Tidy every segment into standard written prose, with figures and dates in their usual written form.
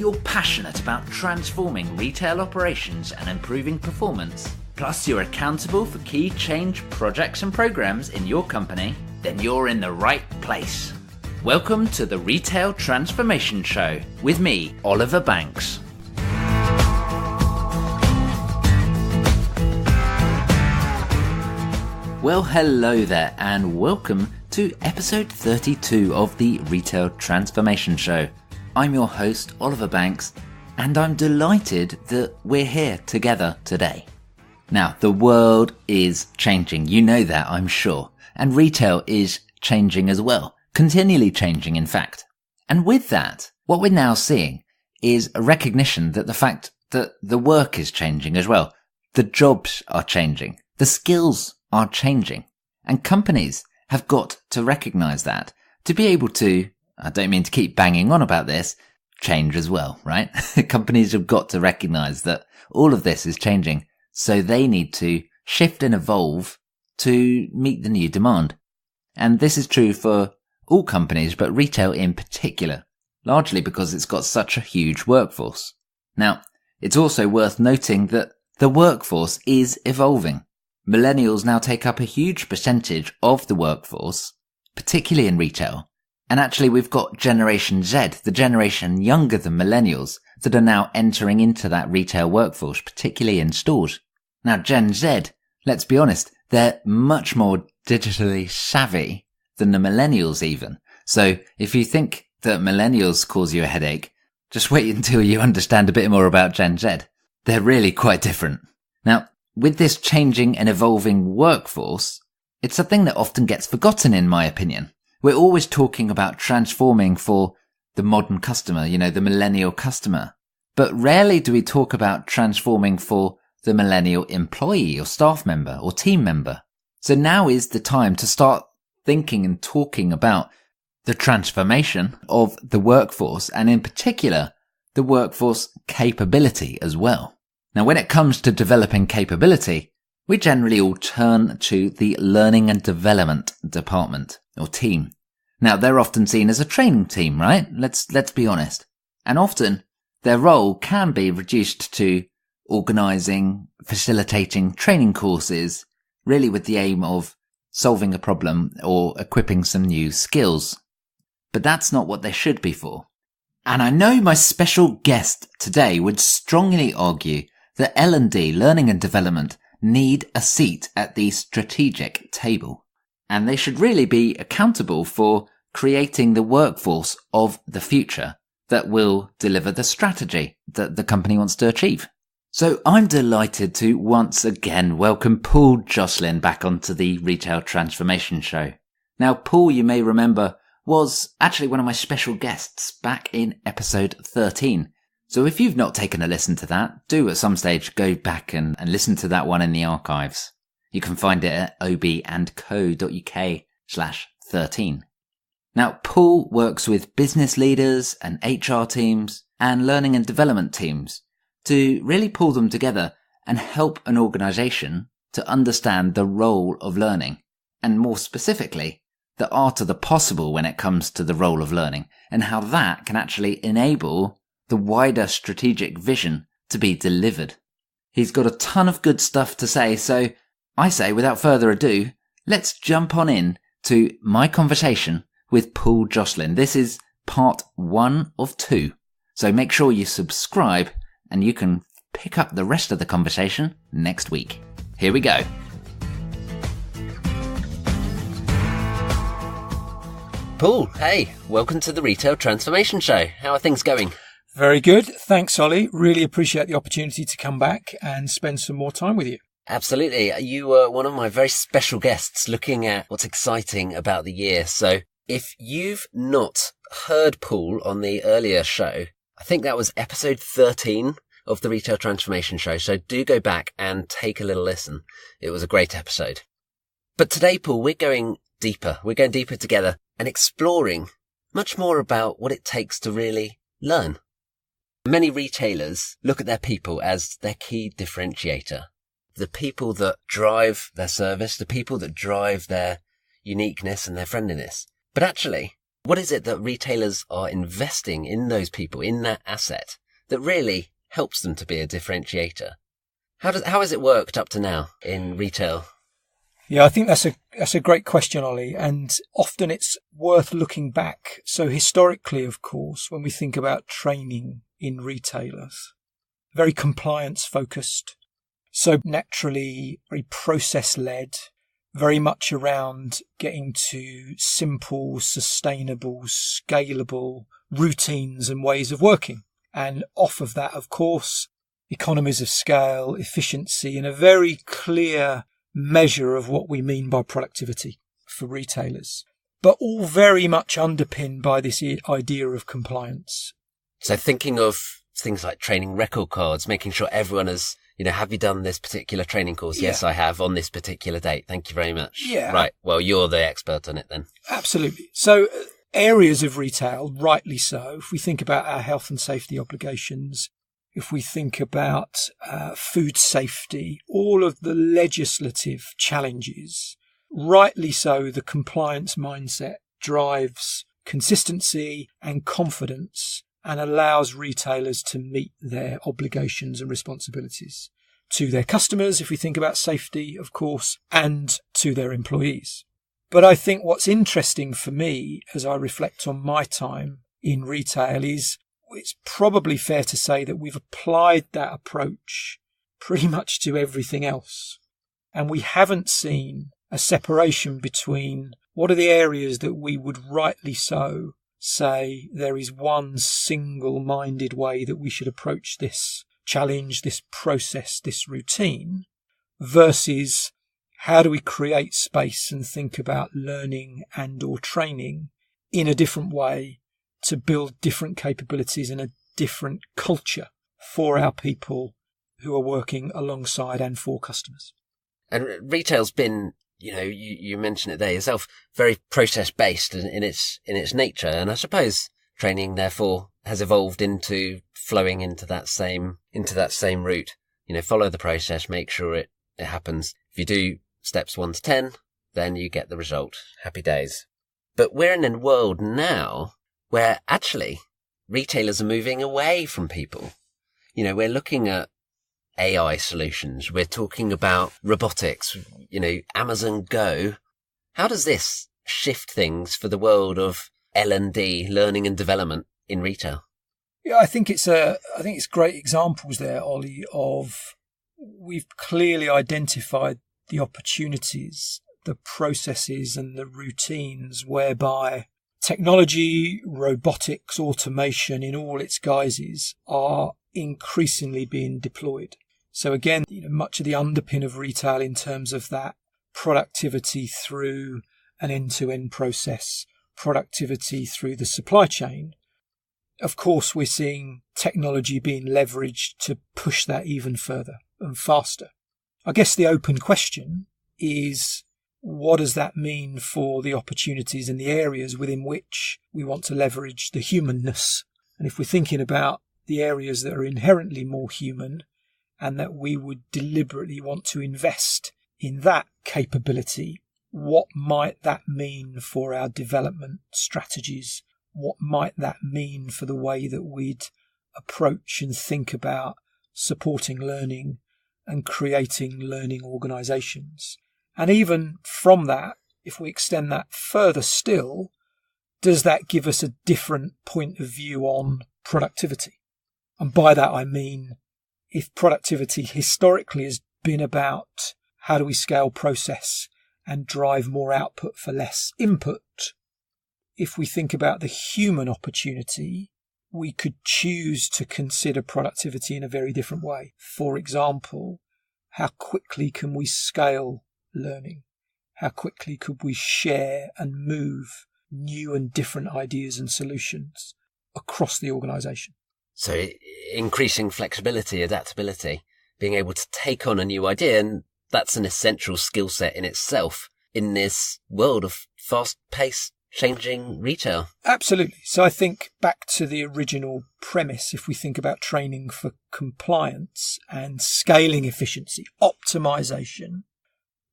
you're passionate about transforming retail operations and improving performance, plus you're accountable for key change projects and programs in your company, then you're in the right place. Welcome to the Retail Transformation Show with me, Oliver Banks. Well, hello there and welcome to episode 32 of the Retail Transformation Show. I'm your host, Oliver Banks, and I'm delighted that we're here together today. Now, the world is changing. You know that, I'm sure. And retail is changing as well. Continually changing, in fact. And with that, what we're now seeing is a recognition that the fact that the work is changing as well. The jobs are changing. The skills are changing. And companies have got to recognize that to be able to, I don't mean to keep banging on about this, change as well, right? Companies have got to recognize that all of this is changing. So they need to shift and evolve to meet the new demand. And this is true for all companies, but retail in particular, largely because it's got such a huge workforce. Now, it's also worth noting that the workforce is evolving. Millennials now take up a huge percentage of the workforce, particularly in retail. And actually we've got Generation Z, the generation younger than millennials, that are now entering into that retail workforce, particularly in stores. Now Gen Z, let's be honest, they're much more digitally savvy than the millennials even. So if you think that millennials cause you a headache, just wait until you understand a bit more about Gen Z. They're really quite different. Now, with this changing and evolving workforce, it's something that often gets forgotten in my opinion. We're always talking about transforming for the modern customer, the millennial customer. But rarely do we talk about transforming for the millennial employee or staff member or team member. So now is the time to start thinking and talking about the transformation of the workforce and in particular, the workforce capability as well. Now, when it comes to developing capability, we generally all turn to the learning and development department or team. Now, they're often seen as a training team, right? Let's be honest. And often their role can be reduced to organizing, facilitating training courses, really with the aim of solving a problem or equipping some new skills. But that's not what they should be for. And I know my special guest today would strongly argue that L&D, learning and development, need a seat at the strategic table. And they should really be accountable for creating the workforce of the future that will deliver the strategy that the company wants to achieve. So I'm delighted to once again welcome Paul Jocelyn back onto the Retail Transformation Show. Now, Paul, you may remember, was actually one of my special guests back in episode 13. So if you've not taken a listen to that, do at some stage go back and listen to that one in the archives. You can find it at ob&co.uk/13. Now, Paul works with business leaders and HR teams and learning and development teams to really pull them together and help an organization to understand the role of learning and more specifically, the art of the possible when it comes to the role of learning and how that can actually enable the wider strategic vision to be delivered. He's got a ton of good stuff to say, so I say without further ado, let's jump on in to my conversation with Paul Jocelyn. This is part 1 of 2, so make sure you subscribe and you can pick up the rest of the conversation next week. Here we go. Paul, hey, welcome to the Retail Transformation Show. How are things going? Very good. Thanks, Ollie. Really appreciate the opportunity to come back and spend some more time with you. Absolutely. You were one of my very special guests looking at what's exciting about the year. So if you've not heard Paul on the earlier show, I think that was episode 13 of the Retail Transformation Show. So do go back and take a little listen. It was a great episode. But today, Paul, we're going deeper. We're going deeper together and exploring much more about what it takes to really learn. Many retailers look at their people as their key differentiator. The people that drive their service, the people that drive their uniqueness and their friendliness. But actually, What is it that retailers are investing in those people, in that asset, that really helps them to be a differentiator? How has it worked up to now in retail? Yeah, I think that's a great question, Ollie. And often it's worth looking back. So historically, of course, when we think about training in retailers, very compliance focused. So naturally, very process led, very much around getting to simple, sustainable, scalable routines and ways of working. And off of that, of course, economies of scale, efficiency, and a very clear measure of what we mean by productivity for retailers, but all very much underpinned by this idea of compliance. So thinking of things like training record cards, making sure everyone has, have you done this particular training course? Yeah. Yes, I have, on this particular date. Thank you very much. Yeah. Right. Well, you're the expert on it then. Absolutely. So areas of retail, rightly so, if we think about our health and safety obligations, if we think about food safety, all of the legislative challenges, rightly so, the compliance mindset drives consistency and confidence and allows retailers to meet their obligations and responsibilities to their customers, if we think about safety, of course, and to their employees. But I think what's interesting for me as I reflect on my time in retail is it's probably fair to say that we've applied that approach pretty much to everything else. And we haven't seen a separation between what are the areas that we would rightly so say there is one single-minded way that we should approach this challenge, this process, this routine, versus how do we create space and think about learning and or training in a different way to build different capabilities and a different culture for our people who are working alongside and for customers. And retail's been, you mentioned it there yourself, very process based in its nature. And I suppose training therefore has evolved into flowing into that same route. Follow the process, make sure it happens. If you do steps 1 to 10, then you get the result. Happy days. But we're in a world now where actually retailers are moving away from people. We're looking at AI solutions. We're talking about robotics, Amazon Go. How does this shift things for the world of L&D, learning and development in retail? Yeah, I think it's great examples there, Ollie, of we've clearly identified the opportunities, the processes and the routines whereby technology, robotics, automation in all its guises are increasingly being deployed. So again, much of the underpin of retail in terms of that productivity through an end-to-end process, productivity through the supply chain. Of course, we're seeing technology being leveraged to push that even further and faster. I guess the open question is, what does that mean for the opportunities and the areas within which we want to leverage the humanness? And if we're thinking about the areas that are inherently more human and that we would deliberately want to invest in that capability, what might that mean for our development strategies? What might that mean for the way that we'd approach and think about supporting learning and creating learning organisations? And even from that, if we extend that further still, does that give us a different point of view on productivity? And by that I mean, if productivity historically has been about how do we scale process and drive more output for less input, if we think about the human opportunity, we could choose to consider productivity in a very different way. For example, how quickly can we scale learning? How quickly could we share and move new and different ideas and solutions across the organisation? So increasing flexibility, adaptability, being able to take on a new idea, and that's an essential skill set in itself in this world of fast-paced, changing retail. Absolutely. So I think back to the original premise, if we think about training for compliance and scaling efficiency, optimization,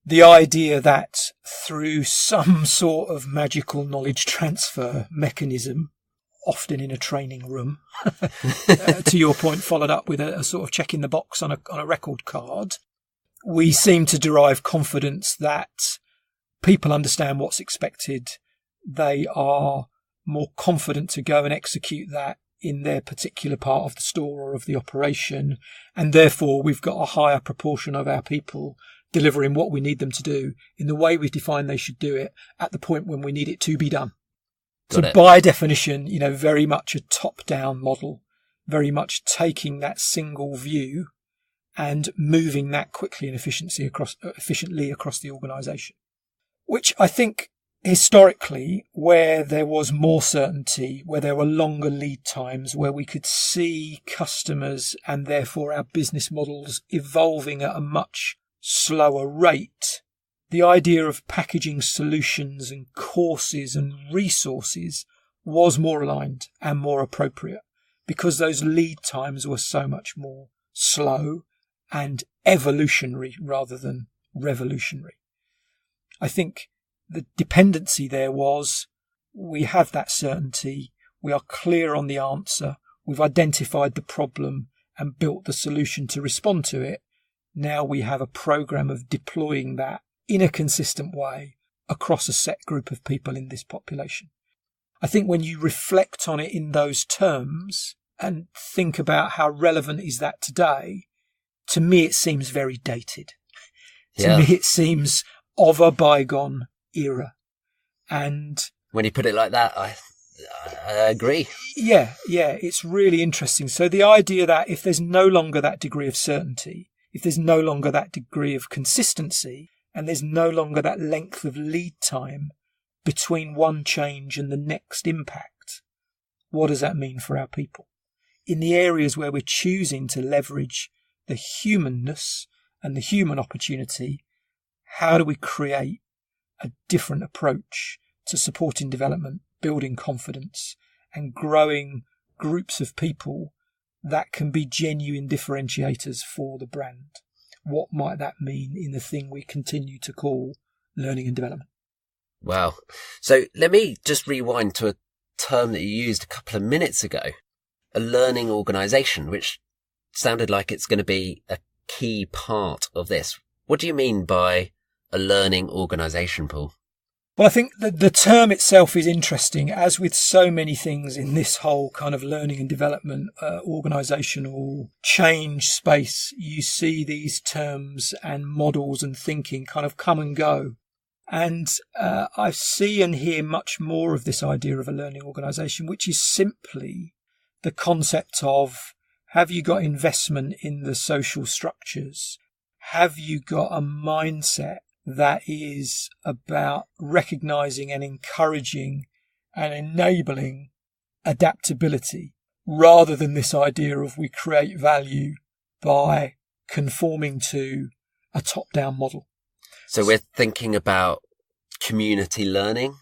the idea that through some sort of magical knowledge transfer mechanism, often in a training room, to your point, followed up with a sort of check in the box on a record card, we seem to derive confidence that people understand what's expected. They are more confident to go and execute that in their particular part of the store or of the operation. And therefore, we've got a higher proportion of our people delivering what we need them to do in the way we've defined they should do it at the point when we need it to be done. So by definition, very much a top-down model, very much taking that single view and moving that quickly and efficiently across the organisation. Which I think historically, where there was more certainty, where there were longer lead times, where we could see customers and therefore our business models evolving at a much slower rate, the idea of packaging solutions and courses and resources was more aligned and more appropriate because those lead times were so much more slow and evolutionary rather than revolutionary. I think the dependency there was we have that certainty, we are clear on the answer, we've identified the problem and built the solution to respond to it. Now we have a program of deploying that in a consistent way across a set group of people in this population. I think when you reflect on it in those terms and think about how relevant is that today, to me it seems very dated. To me it seems of a bygone era. And when you put it like that, I agree. Yeah, it's really interesting. So the idea that if there's no longer that degree of certainty, if there's no longer that degree of consistency, and there's no longer that length of lead time between one change and the next impact, what does that mean for our people? In the areas where we're choosing to leverage the humanness and the human opportunity, how do we create a different approach to supporting development, building confidence, and growing groups of people that can be genuine differentiators for the brand? What might that mean in the thing we continue to call learning and development? Wow. So let me just rewind to a term that you used a couple of minutes ago, a learning organisation, which sounded like it's going to be a key part of this. What do you mean by a learning organisation, Paul? Well, I think the term itself is interesting. As with so many things in this whole kind of learning and development, organisational change space, you see these terms and models and thinking kind of come and go. And I see and hear much more of this idea of a learning organisation, which is simply the concept of, have you got investment in the social structures? Have you got a mindset that is about recognising and encouraging and enabling adaptability, rather than this idea of we create value by conforming to a top-down model? So we're thinking about community learning,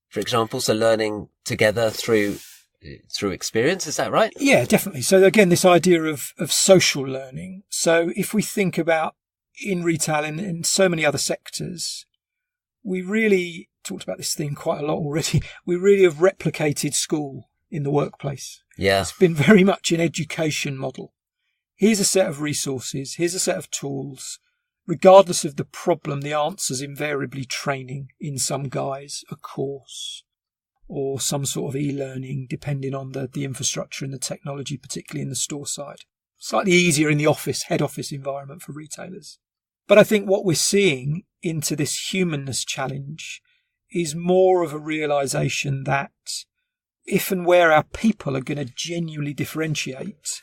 for example, so learning together through experience, is that right? Yeah, definitely. So again, this idea of social learning. So if we think about in retail and in so many other sectors, we really talked about this theme quite a lot already. We really have replicated school in the workplace. Yeah. It's been very much an education model. Here's a set of resources. Here's a set of tools. Regardless of the problem, the answer's invariably training in some guise, a course, or some sort of e-learning, depending on the infrastructure and the technology, particularly in the store side. Slightly easier in the head office environment for retailers. But I think what we're seeing into this humanness challenge is more of a realisation that if and where our people are going to genuinely differentiate,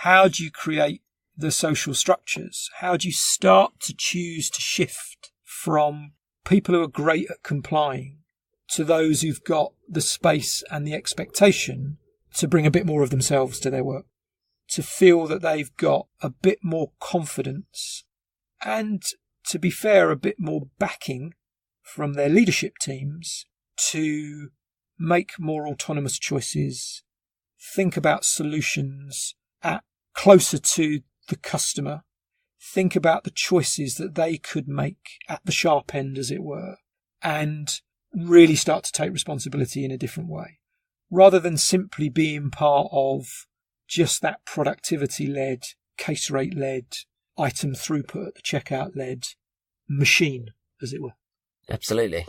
how do you create the social structures? How do you start to choose to shift from people who are great at complying to those who've got the space and the expectation to bring a bit more of themselves to their work, to feel that they've got a bit more confidence and, to be fair, a bit more backing from their leadership teams to make more autonomous choices, think about solutions at closer to the customer, think about the choices that they could make at the sharp end, as it were, and really start to take responsibility in a different way, rather than simply being part of just that productivity-led, case rate-led, item throughput at the checkout-led machine, as it were. Absolutely.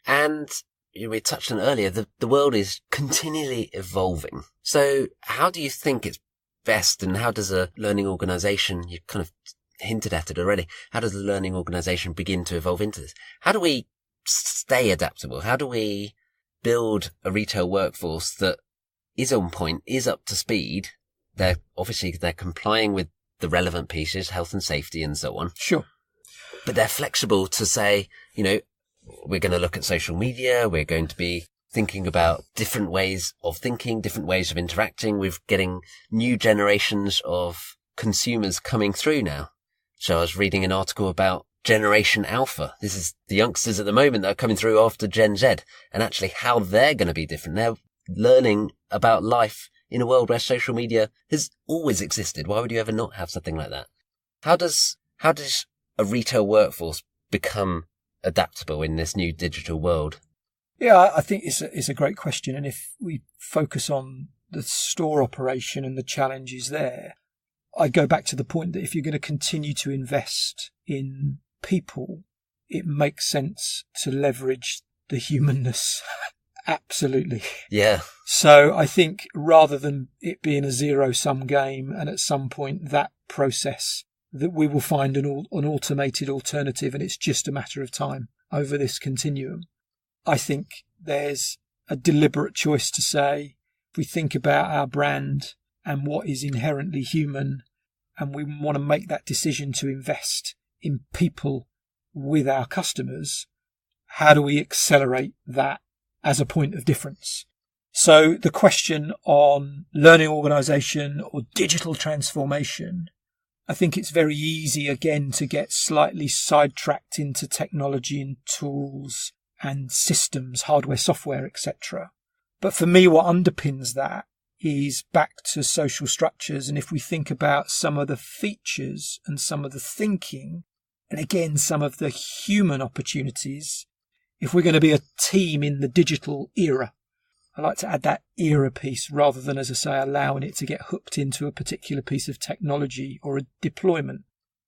And we touched on earlier, the world is continually evolving. So how do you think it's best, and how does a learning organisation, you kind of hinted at it already, how does the learning organisation begin to evolve into this? How do we stay adaptable? How do we build a retail workforce that is on point, is up to speed? They're complying with the relevant pieces, health and safety and so on. Sure. But they're flexible to say, we're going to look at social media. We're going to be thinking about different ways of thinking, different ways of interacting. We're getting new generations of consumers coming through now. So I was reading an article about Generation Alpha. This is the youngsters at the moment that are coming through after Gen Z, and actually how they're going to be different. They're learning about life in a world where social media has always existed. Why would you ever not have something like that? How does a retail workforce become adaptable in this new digital world? Yeah, I think it's a great question. And if we focus on the store operation and the challenges there, I go back to the point that if you're going to continue to invest in people, it makes sense to leverage the humanness. Absolutely. Yeah. So I think rather than it being a zero-sum game, and at some point that process, that we will find an automated alternative, and it's just a matter of time over this continuum. I think there's a deliberate choice to say, if we think about our brand and what is inherently human, and we want to make that decision to invest in people with our customers, how do we accelerate that as a point of difference? So the question on learning organisation or digital transformation, I think it's very easy again to get slightly sidetracked into technology and tools and systems, hardware, software, etc. But for me, what underpins that is back to social structures. And if we think about some of the features and some of the thinking, and again, some of the human opportunities, if we're going to be a team in the digital era, I like to add that era piece rather than, as I say, allowing it to get hooked into a particular piece of technology or a deployment.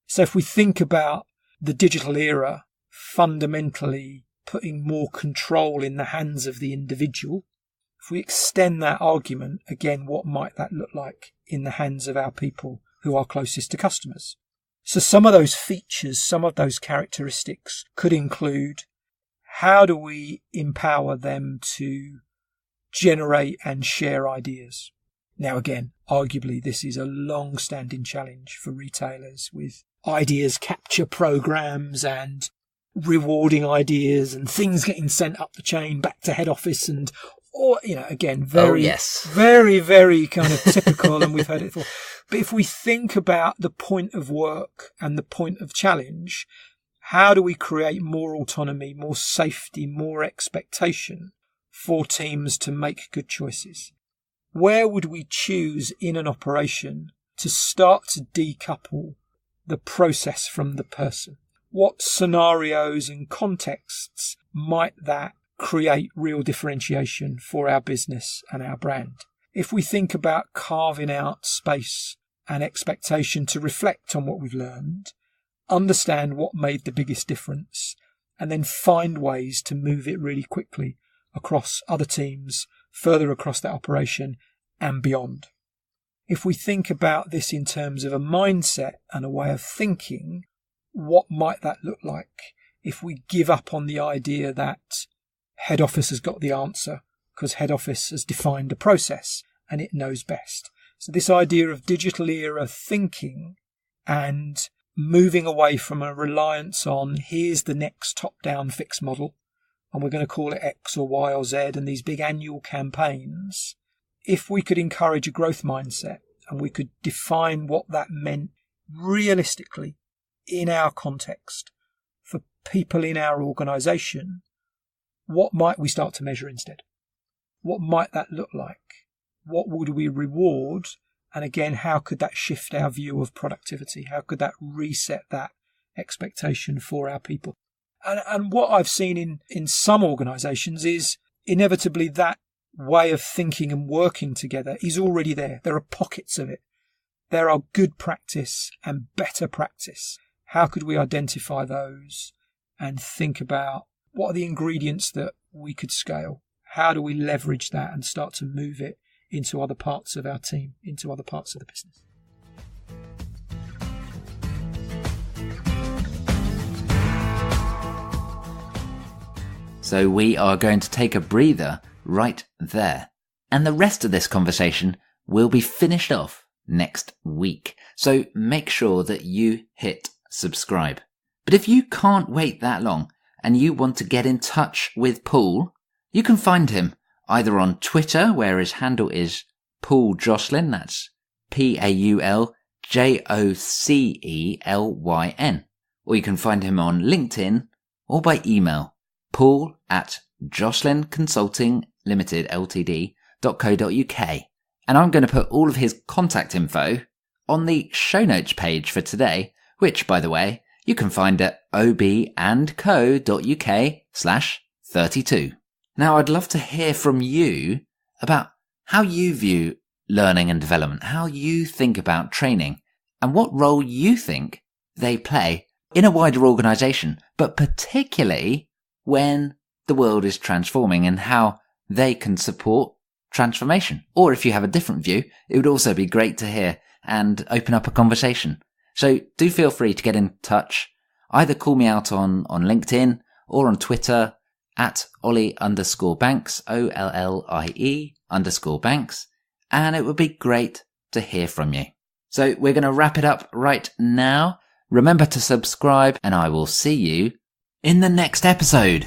So if we think about the digital era, fundamentally putting more control in the hands of the individual, if we extend that argument, again, what might that look like in the hands of our people who are closest to customers? So some of those features, some of those characteristics could include, how do we empower them to generate and share ideas? Now, again, arguably, this is a long-standing challenge for retailers with ideas capture programs and rewarding ideas and things getting sent up the chain back to head office or again, very kind of typical, and we've heard it before. But if we think about the point of work and the point of challenge, how do we create more autonomy, more safety, more expectation for teams to make good choices? Where would we choose in an operation to start to decouple the process from the person? What scenarios and contexts might that create real differentiation for our business and our brand? If we think about carving out space and expectation to reflect on what we've learned, understand what made the biggest difference, and then find ways to move it really quickly across other teams, further across that operation and beyond. If we think about this in terms of a mindset and a way of thinking, what might that look like if we give up on the idea that head office has got the answer because head office has defined a process and it knows best? So this idea of digital era thinking and moving away from a reliance on here's the next top-down fixed model and we're going to call it X or Y or Z and these big annual campaigns. If we could encourage a growth mindset and we could define what that meant realistically in our context for people in our organisation, what might we start to measure instead? What might that look like? What would we reward? And again, how could that shift our view of productivity? How could that reset that expectation for our people? And what I've seen in some organisations is inevitably that way of thinking and working together is already there. There are pockets of it. There are good practice and better practice. How could we identify those and think about what are the ingredients that we could scale? How do we leverage that and start to move it into other parts of our team, into other parts of the business? So we are going to take a breather right there. And the rest of this conversation will be finished off next week. So make sure that you hit subscribe. But if you can't wait that long and you want to get in touch with Paul, you can find him either on Twitter, where his handle is Paul Jocelyn, that's PaulJocelyn, or you can find him on LinkedIn or by email, paul@jocelynconsultinglimited.co.uk. And I'm going to put all of his contact info on the show notes page for today, which, by the way, you can find at ob&co.uk/32. Now, I'd love to hear from you about how you view learning and development, how you think about training, and what role you think they play in a wider organisation, but particularly when the world is transforming, and how they can support transformation. Or if you have a different view, it would also be great to hear and open up a conversation. So do feel free to get in touch. Either call me out on LinkedIn or on Twitter at Ollie_Banks, OLLIE_Banks. And it would be great to hear from you. So we're going to wrap it up right now. Remember to subscribe, and I will see you in the next episode.